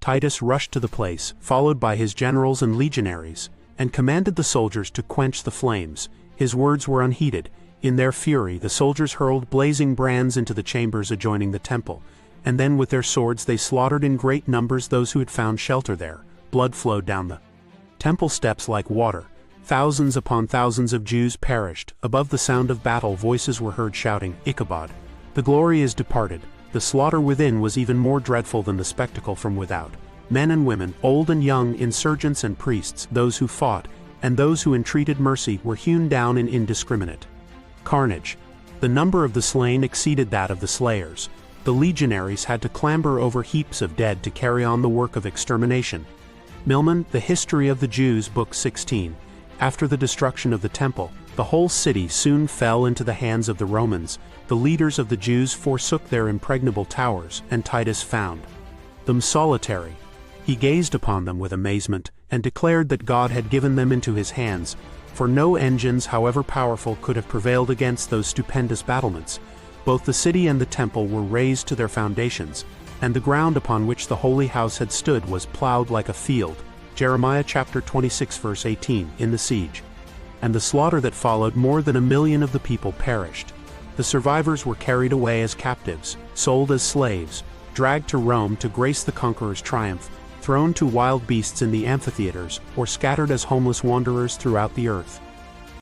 Titus rushed to the place, followed by his generals and legionaries, and commanded the soldiers to quench the flames. His words were unheeded. In their fury, the soldiers hurled blazing brands into the chambers adjoining the temple, and then with their swords they slaughtered in great numbers those who had found shelter there. Blood flowed down the temple steps like water. Thousands upon thousands of Jews perished. Above the sound of battle, voices were heard shouting, "Ichabod! The glory is departed." The slaughter within was even more dreadful than the spectacle from without. Men and women, old and young, insurgents and priests, those who fought, and those who entreated mercy, were hewn down in indiscriminate carnage. The number of the slain exceeded that of the slayers. The legionaries had to clamber over heaps of dead to carry on the work of extermination. Milman, The History of the Jews, Book 16. After the destruction of the temple, the whole city soon fell into the hands of the Romans. The leaders of the Jews forsook their impregnable towers, and Titus found them solitary. He gazed upon them with amazement, and declared that God had given them into his hands, for no engines, however powerful, could have prevailed against those stupendous battlements. Both the city and the temple were razed to their foundations, and the ground upon which the holy house had stood was plowed like a field. Jeremiah chapter 26 verse 18, in the siege. And the slaughter that followed, more than 1 million of the people perished. The survivors were carried away as captives, sold as slaves, dragged to Rome to grace the conqueror's triumph, thrown to wild beasts in the amphitheaters, or scattered as homeless wanderers throughout the earth.